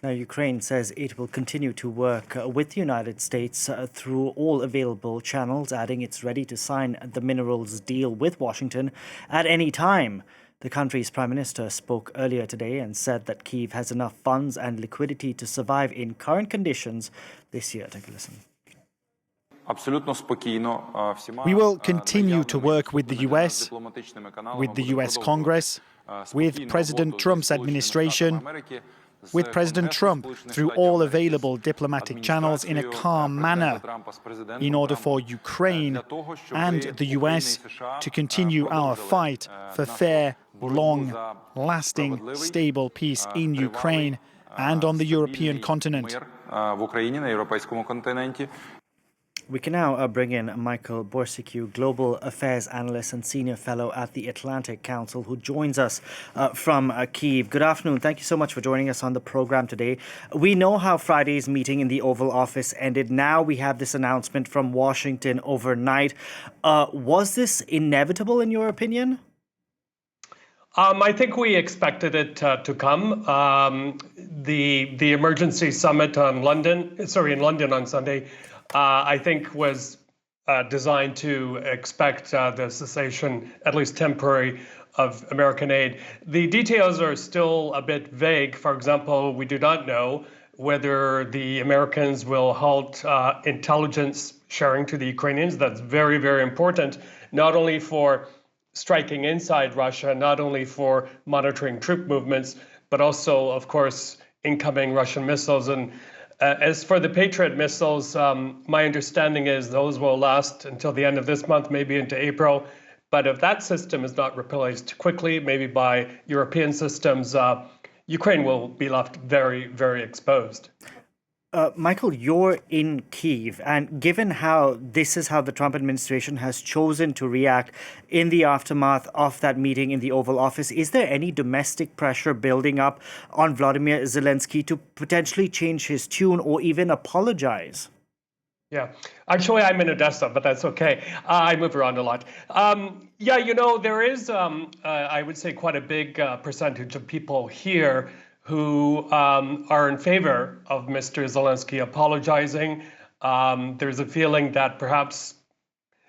Now, Ukraine says it will continue to work with the United States through all available channels, adding it's ready to sign the minerals deal with Washington at any time. The country's prime minister spoke earlier today and said that Kyiv has enough funds and liquidity to survive in current conditions this year. Take a listen. We will continue to work with the US Congress, with President Trump's administration, with President Trump through all available diplomatic channels in a calm manner in order for Ukraine and the US to continue our fight for fair, long-lasting, stable peace in Ukraine and on the European continent. We can now bring in Michael Bociurkiw, Global Affairs Analyst and Senior Fellow at the Atlantic Council, who joins us from Kyiv. Good afternoon. Thank you so much for joining us on the program today. We know how Friday's meeting in the Oval Office ended. Now we have this announcement from Washington overnight. Was this inevitable, in your opinion? I think we expected it to come. The emergency summit in London on Sunday, I think was designed to expect the cessation, at least temporary, of American aid. The details are still a bit vague. For example, we do not know whether the Americans will halt intelligence sharing to the Ukrainians. That's very, very important, not only for striking inside Russia, not only for monitoring troop movements, but also, of course, incoming Russian missiles. And as for the Patriot missiles, my understanding is those will last until the end of this month, maybe into April. But if that system is not replaced quickly, maybe by European systems, Ukraine will be left very, very exposed. Michael, you're in Kyiv, and given how this is how the Trump administration has chosen to react in the aftermath of that meeting in the Oval Office, is there any domestic pressure building up on Vladimir Zelensky to potentially change his tune or even apologize? Yeah, actually, I'm in Odessa, but that's okay. I move around a lot. There is, I would say, quite a big percentage of people here who are in favor of Mr. Zelensky apologizing. There's a feeling that perhaps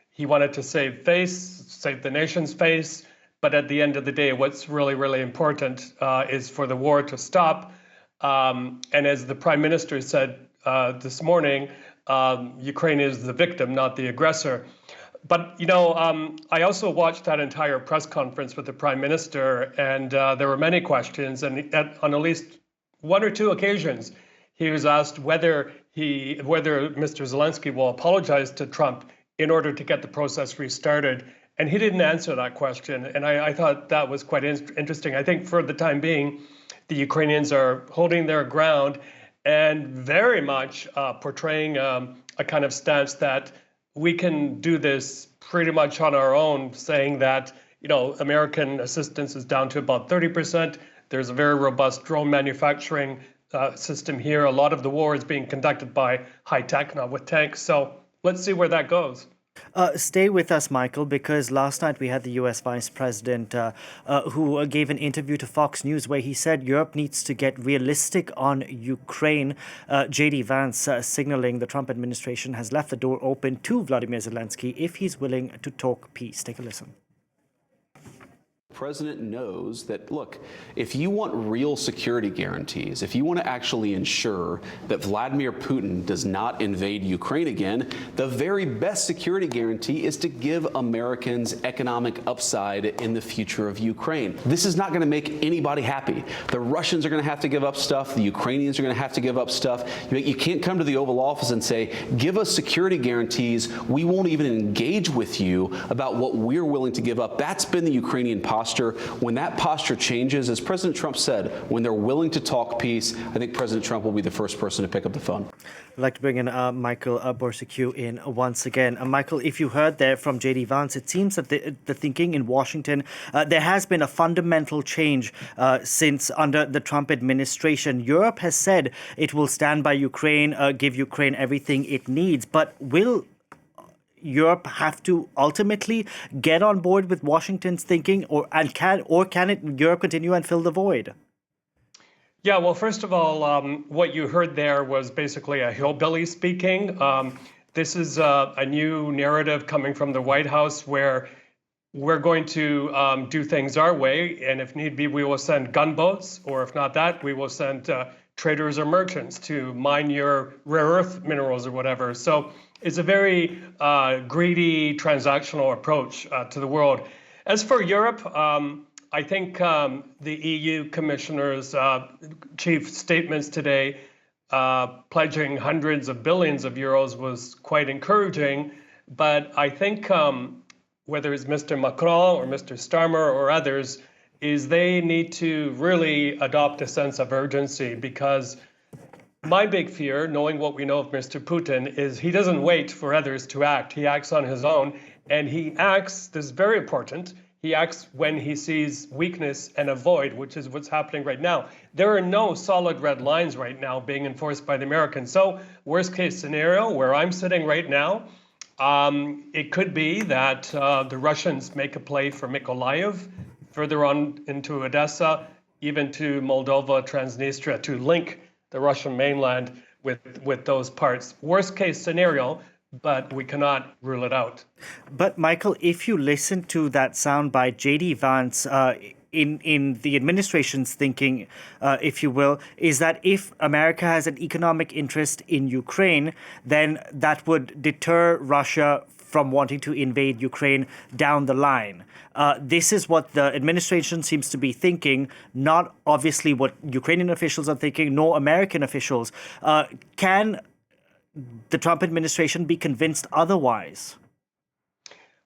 he wanted to save the nation's face, but at the end of the day, what's really, really important is for the war to stop. And as the Prime Minister said this morning, Ukraine is the victim, not the aggressor. But, I also watched that entire press conference with the Prime Minister, and there were many questions. And on at least one or two occasions, he was asked whether Mr. Zelensky will apologize to Trump in order to get the process restarted. And he didn't answer that question. And I thought that was quite interesting. I think for the time being, the Ukrainians are holding their ground and very much portraying a kind of stance that we can do this pretty much on our own, saying that, American assistance is down to about 30%. There's a very robust drone manufacturing system here. A lot of the war is being conducted by high tech, not with tanks. So let's see where that goes. Stay with us, Michael, because last night we had the US Vice President who gave an interview to Fox News where he said Europe needs to get realistic on Ukraine. J.D. Vance signaling the Trump administration has left the door open to Vladimir Zelensky if he's willing to talk peace. Take a listen. The president knows that, look, if you want real security guarantees, if you want to actually ensure that Vladimir Putin does not invade Ukraine again, the very best security guarantee is to give Americans economic upside in the future of Ukraine. This is not going to make anybody happy. The Russians are going to have to give up stuff. The Ukrainians are going to have to give up stuff. You can't come to the Oval Office and say, give us security guarantees. We won't even engage with you about what we're willing to give up. That's been the Ukrainian posture. When that posture changes, as President Trump said, when they're willing to talk peace, I think President Trump will be the first person to pick up the phone. I'd like to bring in Michael Bociurkiw in once again. Michael, if you heard there from J.D. Vance, it seems that the thinking in Washington, there has been a fundamental change since under the Trump administration. Europe has said it will stand by Ukraine, give Ukraine everything it needs, but will Europe have to ultimately get on board with Washington's thinking, or can Europe continue and fill the void? Yeah, well, first of all, what you heard there was basically a hillbilly speaking. This is a new narrative coming from the White House where we're going to do things our way, and if need be, we will send gunboats, or if not that, we will send traders or merchants to mine your rare earth minerals or whatever. So it's a very greedy, transactional approach to the world. As for Europe, I think the EU commissioner's chief statements today pledging hundreds of billions of euros was quite encouraging, but I think whether it's Mr. Macron or Mr. Starmer or others, is they need to really adopt a sense of urgency, because my big fear, knowing what we know of Mr. Putin, is he doesn't wait for others to act. He acts on his own, and he acts, this is very important, he acts when he sees weakness and a void, which is what's happening right now. There are no solid red lines right now being enforced by the Americans. So worst case scenario, where I'm sitting right now, it could be that the Russians make a play for Mykolaiv, further on into Odessa, even to Moldova, Transnistria, to link the Russian mainland with those parts. Worst case scenario, but we cannot rule it out. But Michael, if you listen to that sound by J.D. Vance, in the administration's thinking, if you will, is that if America has an economic interest in Ukraine, then that would deter Russia from wanting to invade Ukraine down the line. This is what the administration seems to be thinking, not obviously what Ukrainian officials are thinking, nor American officials. Can the Trump administration be convinced otherwise?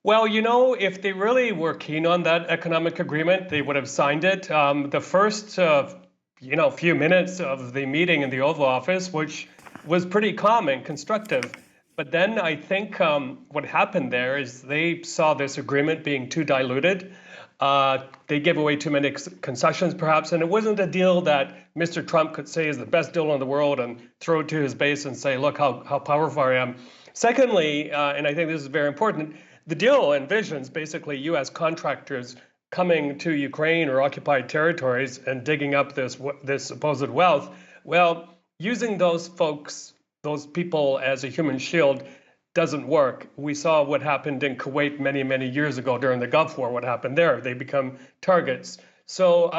Well, you know, if they really were keen on that economic agreement, they would have signed it. The first, few minutes of the meeting in the Oval Office, which was pretty calm and constructive. But then I think what happened there is they saw this agreement being too diluted. They gave away too many concessions, perhaps, and it wasn't a deal that Mr. Trump could say is the best deal in the world and throw it to his base and say, look how powerful I am. Secondly, and I think this is very important, the deal envisions basically U.S. contractors coming to Ukraine or occupied territories and digging up this supposed wealth. Well, using those people as a human shield doesn't work. We saw what happened in Kuwait many, many years ago during the Gulf War, what happened there. They become targets. So,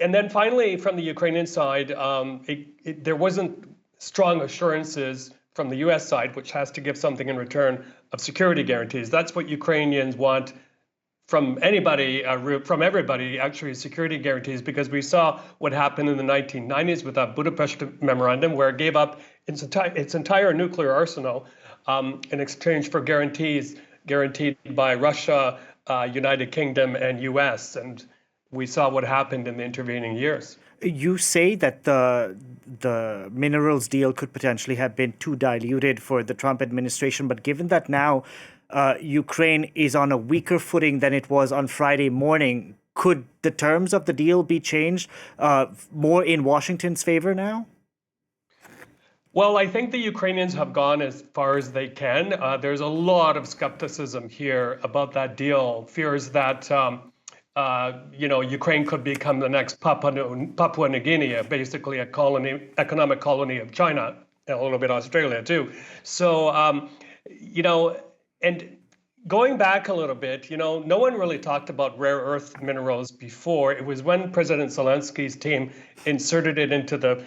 and then finally, from the Ukrainian side, there wasn't strong assurances from the U.S. side, which has to give something in return of security guarantees. That's what Ukrainians want from anybody, from everybody, actually, security guarantees, because we saw what happened in the 1990s with that Budapest Memorandum, where it gave up its entire nuclear arsenal in exchange for guarantees guaranteed by Russia, United Kingdom, and U.S. And we saw what happened in the intervening years. You say that the minerals deal could potentially have been too diluted for the Trump administration, but given that now Ukraine is on a weaker footing than it was on Friday morning, could the terms of the deal be changed more in Washington's favor now? Well, I think the Ukrainians have gone as far as they can. There's a lot of skepticism here about that deal, fears that Ukraine could become the next Papua New Guinea, basically a economic colony of China, and a little bit Australia too. So, and going back a little bit, no one really talked about rare earth minerals before. It was when President Zelensky's team inserted it into the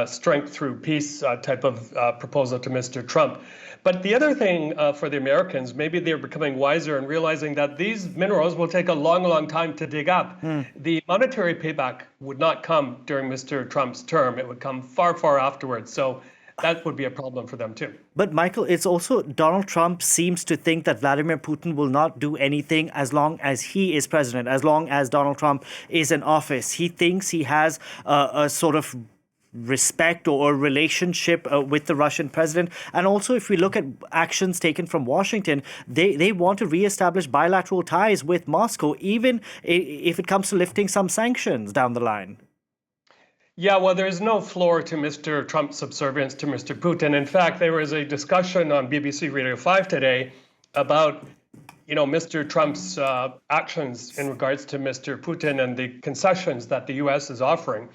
strength through peace type of proposal to Mr. Trump. But the other thing for the Americans, maybe they're becoming wiser and realizing that these minerals will take a long, long time to dig up. The monetary payback would not come during Mr. Trump's term. It would come far, far afterwards. So that would be a problem for them too. But Michael, it's also Donald Trump seems to think that Vladimir Putin will not do anything as long as he is president, as long as Donald Trump is in office. He thinks he has a sort of respect or relationship with the Russian president. And also, if we look at actions taken from Washington, they want to reestablish bilateral ties with Moscow, even if it comes to lifting some sanctions down the line. Yeah, well, there's no floor to Mr. Trump's subservience to Mr. Putin. In fact, there was a discussion on BBC Radio 5 today about, Mr. Trump's actions in regards to Mr. Putin and the concessions that the U.S. is offering.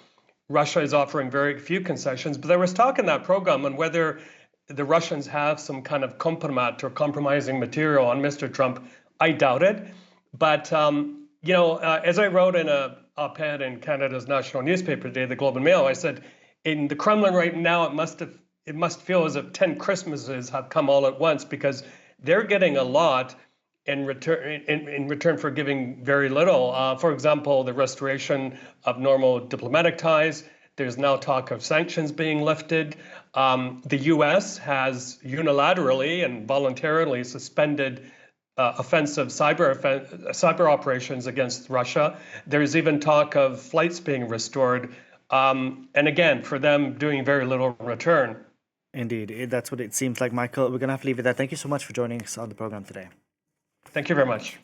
Russia is offering very few concessions. But there was talk in that program on whether the Russians have some kind of compromat or compromising material on Mr. Trump. I doubt it. But, as I wrote in a op-ed in Canada's national newspaper today, the Globe and Mail, I said, in the Kremlin right now, it must feel as if 10 Christmases have come all at once, because they're getting a lot in return for giving very little. For example, the restoration of normal diplomatic ties. There's now talk of sanctions being lifted. The U.S. has unilaterally and voluntarily suspended offensive cyber operations against Russia. There's even talk of flights being restored. And again, for them doing very little in return. Indeed, that's what it seems like, Michael. We're going to have to leave it there. Thank you so much for joining us on the program today. Thank you very much.